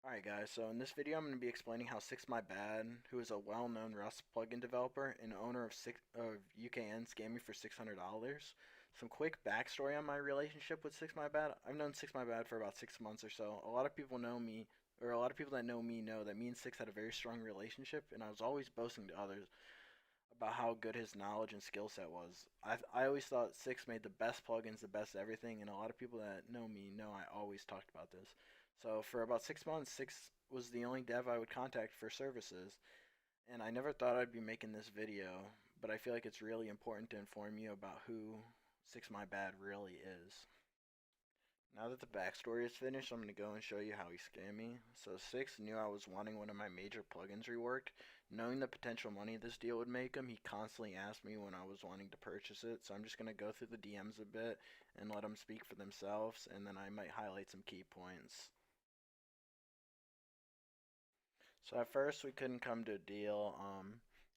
Alright guys, so in this video I'm going to be explaining how 6mybad, who is a well-known Rust plugin developer and owner of UKN, scammed me for $600. Some quick backstory on my relationship with 6mybad. I've known 6mybad for about 6 months or so. A lot of people know me, or a lot of people that know me know that me and Six had a very strong relationship, and I was always boasting to others about how good his knowledge and skill set was. I always thought Six made the best plugins, the best everything, and a lot of people that know me know I always talked about this. So for about 6 months, Six was the only dev I would contact for services, and I never thought I'd be making this video, but I feel like it's really important to inform you about who 6mybad really is. Now that the backstory is finished, I'm going to go and show you how he scammed me. So Six knew I was wanting one of my major plugins reworked. Knowing the potential money this deal would make him, he constantly asked me when I was wanting to purchase it. So I'm just going to go through the DMs a bit and let them speak for themselves, and then I might highlight some key points. So at first we couldn't come to a deal,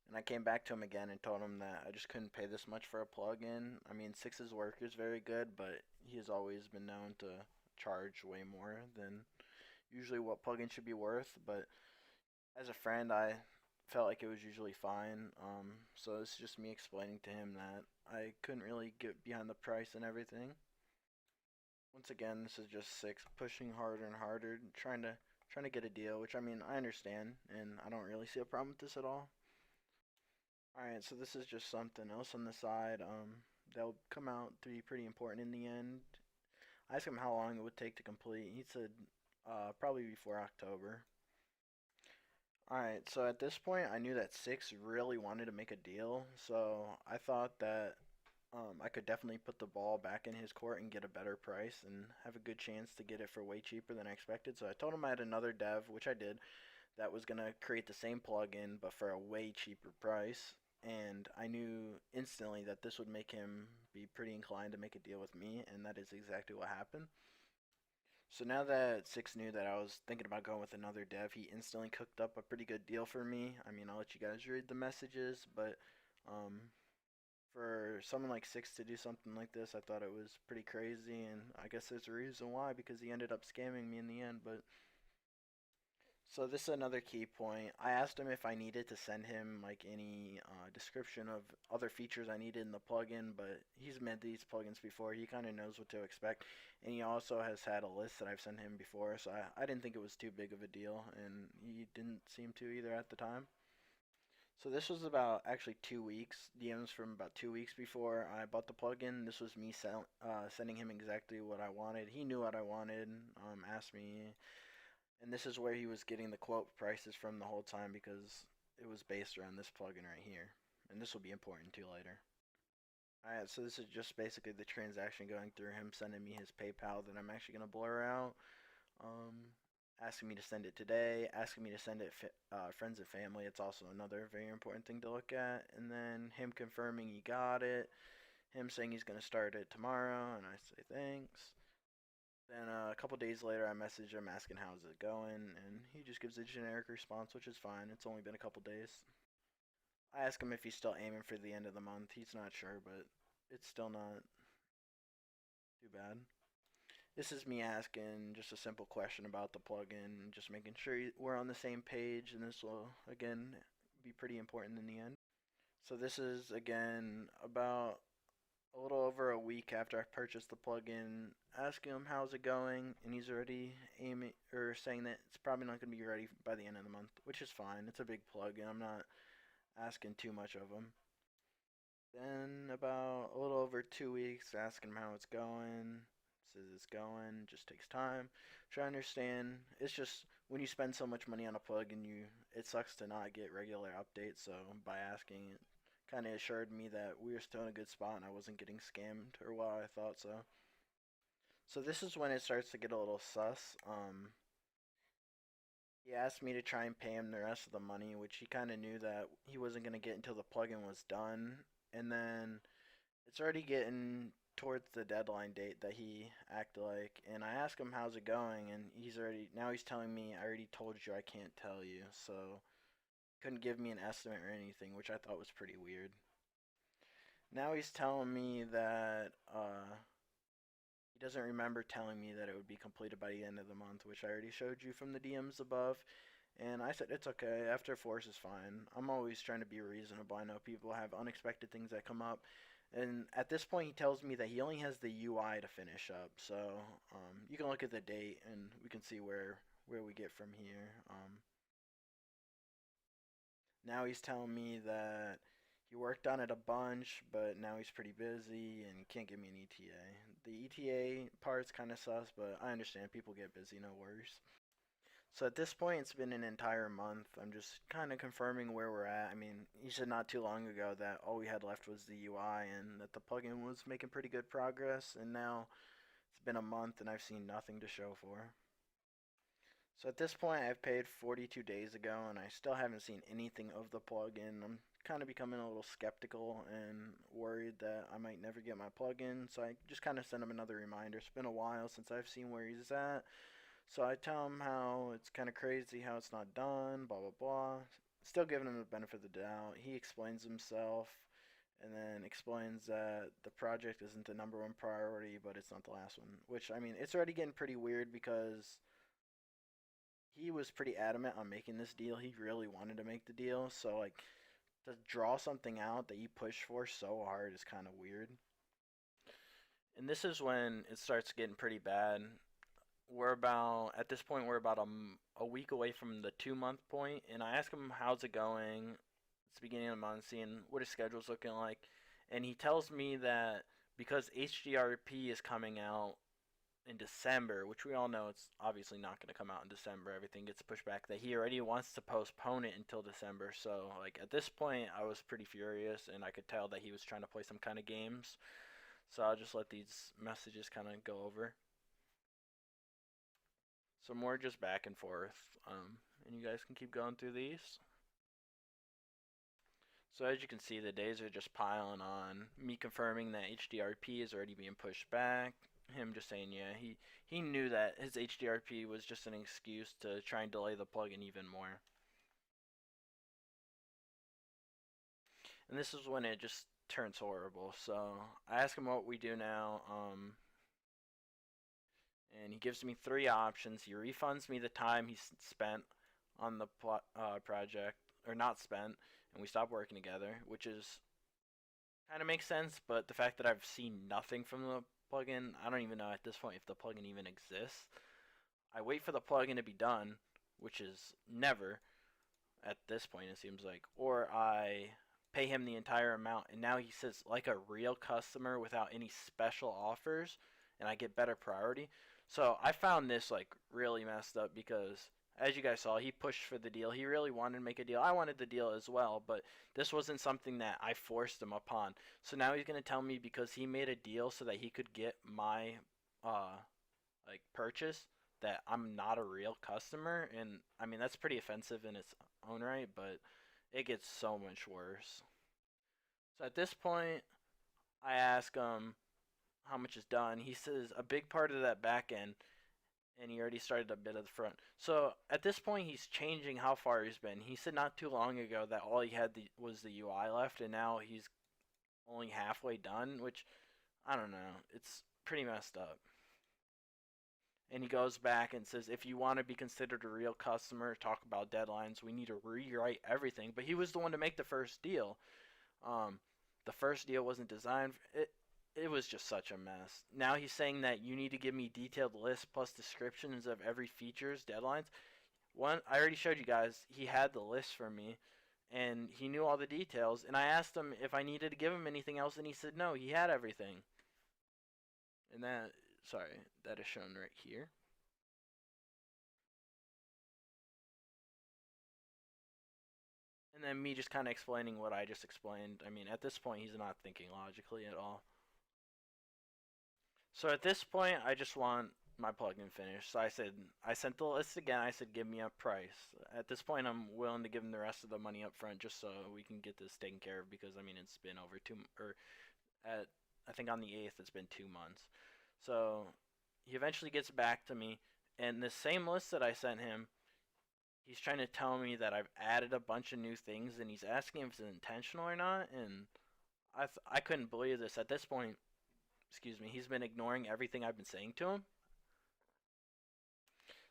and I came back to him again and told him that I just couldn't pay this much for a plugin. I mean, Six's work is very good, but he has always been known to charge way more than usually what plugins should be worth. But as a friend, I felt like it was usually fine. So it's just me explaining to him that I couldn't really get behind the price and everything. Once again, this is just Six pushing harder and harder, trying to get a deal, which I mean I understand, and I don't really see a problem with this at all. Alright, so this is just something else on the side. That'll come out to be pretty important in the end. I asked him how long it would take to complete. He said probably before October. Alright, so at this point I knew that Six really wanted to make a deal, so I thought that I could definitely put the ball back in his court and get a better price and have a good chance to get it for way cheaper than I expected. So I told him I had another dev, which I did, that was going to create the same plugin but for a way cheaper price. And I knew instantly that this would make him be pretty inclined to make a deal with me, and that is exactly what happened. So now that Six knew that I was thinking about going with another dev, he instantly cooked up a pretty good deal for me. I mean, I'll let you guys read the messages, but um, for someone like Six to do something like this, I thought it was pretty crazy, and I guess there's a reason why, because he ended up scamming me in the end. But so this is another key point. I asked him if I needed to send him like any description of other features I needed in the plugin, but he's made these plugins before. He kind of knows what to expect, and he also has had a list that I've sent him before, so I didn't think it was too big of a deal, and he didn't seem to either at the time. So this was about actually 2 weeks, DMs from about 2 weeks before I bought the plugin. This was me sending him exactly what I wanted. He knew what I wanted, asked me, and this is where he was getting the quote prices from the whole time because it was based around this plugin right here. And this will be important too later. Alright, so this is just basically the transaction going through him sending me his PayPal that I'm actually going to blur out. Um, Asking me to send it today, asking me to send it friends and family. It's also another very important thing to look at. And then him confirming he got it, him saying he's going to start it tomorrow, and I say thanks. Then a couple days later, I message him asking how's it going, and he just gives a generic response, which is fine. It's only been a couple days. I ask him if he's still aiming for the end of the month. He's not sure, but it's still not too bad. This is me asking just a simple question about the plugin, just making sure we're on the same page, and this will, again, be pretty important in the end. So this is, again, about a little over a week after I purchased the plugin, asking him how's it going, and he's already aiming, or saying that it's probably not going to be ready by the end of the month, which is fine. It's a big plugin. I'm not asking too much of him. Then about a little over 2 weeks, asking him how it's going. Says it's going, just takes time. Try to understand. It's just when you spend so much money on a plugin, it sucks to not get regular updates. So by asking, it kind of assured me that we were still in a good spot and I wasn't getting scammed or what I thought so. So this is when it starts to get a little sus. He asked me to try and pay him the rest of the money, which he kind of knew that he wasn't going to get until the plugin was done. And then it's already getting towards the deadline date that he acted like. And I asked him how's it going, and he's telling me I already told you I can't tell you. So couldn't give me an estimate or anything, which I thought was pretty weird. Now he's telling me that He doesn't remember telling me that it would be completed by the end of the month, which I already showed you from the DMs above. And I said, it's okay. After force is fine. I'm always trying to be reasonable. I know people have unexpected things that come up. And at this point, he tells me that he only has the UI to finish up. So you can look at the date and we can see where we get from here. Now he's telling me that he worked on it a bunch, but now he's pretty busy and can't give me an ETA. The ETA part's kind of sus, but I understand people get busy, no worries. So at this point, it's been an entire month. I'm just kind of confirming where we're at. I mean, he said not too long ago that all we had left was the UI and that the plugin was making pretty good progress, and now it's been a month and I've seen nothing to show for. So at this point, I've paid 42 days ago, and I still haven't seen anything of the plugin. I'm kind of becoming a little skeptical and worried that I might never get my plugin. So I just kind of sent him another reminder. It's been a while since I've seen where he's at. So I tell him how it's kind of crazy how it's not done, blah blah blah. Still giving him the benefit of the doubt. He explains himself and then explains that the project isn't the number one priority, but it's not the last one. Which, I mean, it's already getting pretty weird because he was pretty adamant on making this deal. He really wanted to make the deal. So, like, to draw something out that you push for so hard is kind of weird. And this is when it starts getting pretty bad. At this point, we're about a week away from the 2 month point, and I ask him how's it going. It's the beginning of the month, seeing what his schedule's looking like, and he tells me that because HDRP is coming out in December, which we all know it's obviously not going to come out in December, everything gets pushed back, that he already wants to postpone it until December. So, like, at this point, I was pretty furious, and I could tell that he was trying to play some kind of games. So I'll just let these messages kind of go over. So more just back and forth, and you guys can keep going through these. So as you can see, the days are just piling on. Me confirming that HDRP is already being pushed back. Him just saying, yeah, he knew that his HDRP was just an excuse to try and delay the plugin even more. And this is when it just turns horrible. So I ask him what we do now, and he gives me three options. He refunds me the time he spent on the project, or not spent, and we stop working together, which is kind of makes sense. But the fact that I've seen nothing from the plugin, I don't even know at this point if the plugin even exists. I wait for the plugin to be done, which is never at this point, it seems like, or I pay him the entire amount, and now he says like a real customer without any special offers, and I get better priority. So I found this like really messed up because as you guys saw, he pushed for the deal. He really wanted to make a deal. I wanted the deal as well, but this wasn't something that I forced him upon. So now he's gonna tell me because he made a deal so that he could get my uh like purchase that I'm not a real customer, and I mean that's pretty offensive in its own right, but it gets so much worse. So at this point, I ask him how much is done. He says a big part of that back end, and he already started a bit of the front. So at this point, he's changing how far he's been. He said not too long ago that all he had was the UI left, and now he's only halfway done, which I don't know. It's pretty messed up. And he goes back and says, if you want to be considered a real customer, talk about deadlines, we need to rewrite everything. But he was the one to make the first deal. Um, the first deal wasn't designed. It was just such a mess. Now he's saying that you need to give me detailed lists plus descriptions of every feature's deadlines. One, I already showed you guys. He had the list for me, and he knew all the details. And I asked him if I needed to give him anything else, and he said no. He had everything. And that, sorry, that is shown right here. And then me just kind of explaining what I just explained. I mean, at this point, he's not thinking logically at all. So at this point, I just want my plugin finished. So I sent the list again. I said, give me a price. At this point, I'm willing to give him the rest of the money up front just so we can get this taken care of because, I mean, it's been over or at, I think on the 8th, it's been 2 months. So he eventually gets back to me, and the same list that I sent him, he's trying to tell me that I've added a bunch of new things, and he's asking if it's intentional or not, and I couldn't believe this. At this point, excuse me, he's been ignoring everything I've been saying to him.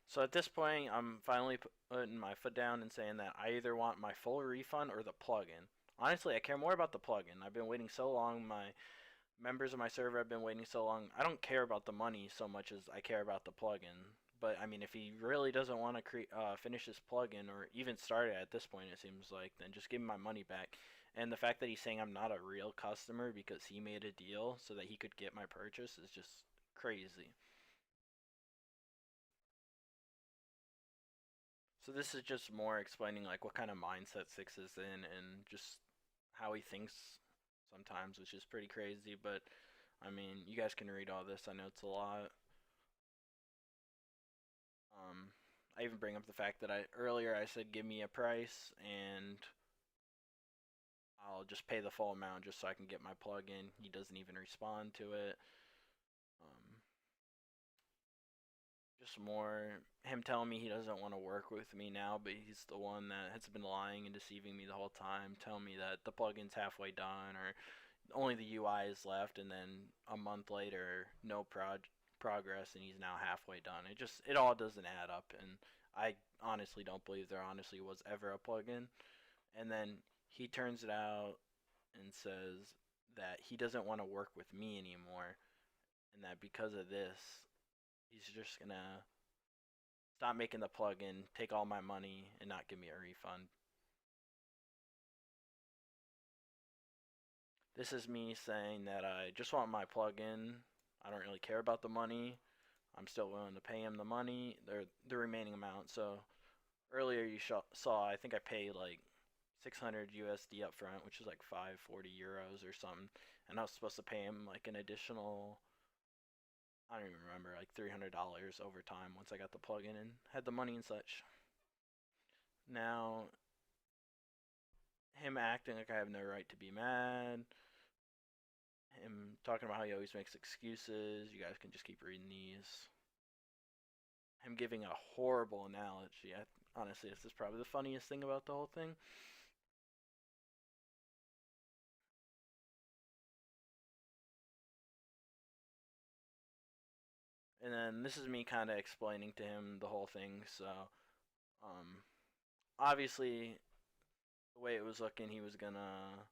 So at this point, I'm finally putting my foot down and saying that I either want my full refund or the plugin. Honestly, I care more about the plugin. I've been waiting so long. My members of my server have been waiting so long. I don't care about the money so much as I care about the plugin. But I mean, if he really doesn't want to finish this plugin or even start it at this point, it seems like, then just give me my money back. And the fact that he's saying I'm not a real customer because he made a deal so that he could get my purchase is just crazy. So this is just more explaining like what kind of mindset Six is in and just how he thinks sometimes, which is pretty crazy. But I mean, you guys can read all this. I know it's a lot. Um, I even bring up the fact that I earlier I said give me a price and I'll just pay the full amount just so I can get my plug in. He doesn't even respond to it. Um, just more him telling me he doesn't want to work with me now, but he's the one that has been lying and deceiving me the whole time, telling me that the plugin's halfway done or only the UI is left, and then a month later, no progress, and he's now halfway done. It all doesn't add up, and I honestly don't believe there honestly was ever a plugin. And then he turns it out and says that he doesn't want to work with me anymore, and that because of this, he's just gonna stop making the plugin, take all my money, and not give me a refund. This is me saying that I just want my plugin. I don't really care about the money. I'm still willing to pay him the money, the remaining amount. So earlier you saw, I think I paid like 600 USD up front, which is like 540 euros or something, and I was supposed to pay him like an additional, I don't even remember, like $300 over time once I got the plugin and had the money and such. Now him acting like I have no right to be mad, him talking about how he always makes excuses. You guys can just keep reading these. Him giving a horrible analogy. Honestly, this is probably the funniest thing about the whole thing. And then this is me kind of explaining to him the whole thing. So, um, obviously, the way it was looking, he was gonna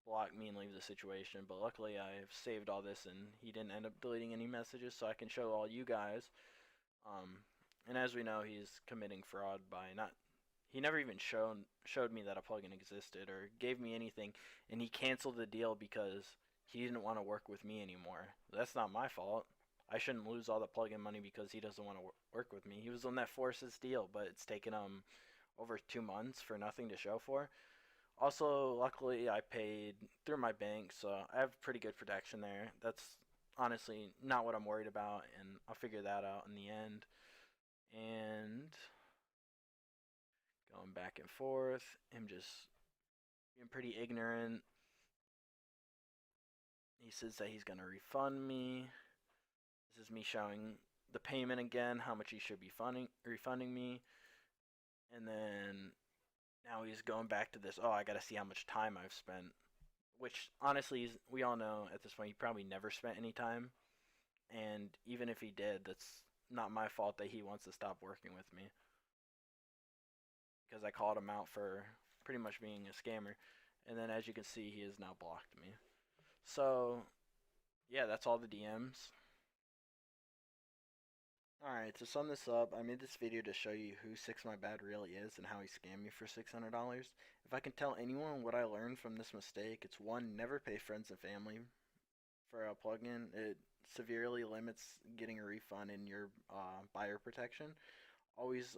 block me and leave the situation. But luckily, I've saved all this, and he didn't end up deleting any messages, so I can show all you guys. Um, and as we know, he's committing fraud by not. He never even showed me that a plugin existed or gave me anything, and he canceled the deal because he didn't want to work with me anymore. That's not my fault. I shouldn't lose all the plugin money because he doesn't want to work with me. He was the one that forced this deal, but it's taken him over 2 months for nothing to show for. Also, luckily, I paid through my bank, so I have pretty good protection there. That's honestly not what I'm worried about, and I'll figure that out in the end. And going back and forth, him just being pretty ignorant. He says that he's going to refund me. This is me showing the payment again, how much he should be refunding me. And then now he's going back to this, oh, I got to see how much time I've spent. Which, honestly, we all know at this point he probably never spent any time. And even if he did, that's not my fault that he wants to stop working with me. Because I called him out for pretty much being a scammer. And then as you can see, he has now blocked me. So, yeah, that's all the DMs. Alright, to sum this up, I made this video to show you who 6mybad really is and how he scammed me for $600. If I can tell anyone what I learned from this mistake, it's one, never pay friends and family for a plugin. It severely limits getting a refund in your buyer protection. Always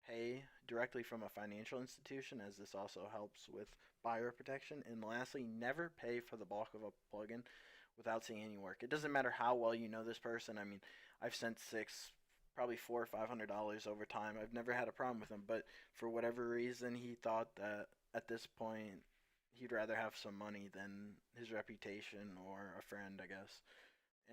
pay directly from a financial institution, as this also helps with buyer protection. And lastly, never pay for the bulk of a plugin without seeing any work. It doesn't matter how well you know this person. I mean, I've sent six, probably $400 or $500 over time. I've never had a problem with him, but for whatever reason, he thought that at this point he'd rather have some money than his reputation or a friend, I guess.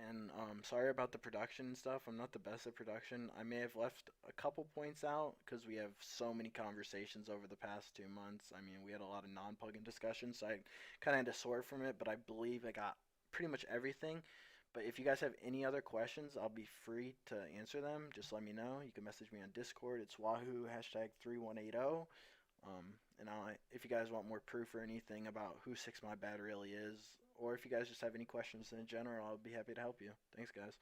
And sorry about the production and stuff. I'm not the best at production. I may have left a couple points out because we have so many conversations over the past 2 months. I mean, we had a lot of non-plugin discussions, so I kind of had to sort from it. But I believe I got pretty much everything. But if you guys have any other questions, I'll be free to answer them. Just let me know. You can message me on Discord. It's Wahoo hashtag 3180. And if you guys want more proof or anything about who 6mybad really is, or if you guys just have any questions in general, I'll be happy to help you. Thanks, guys.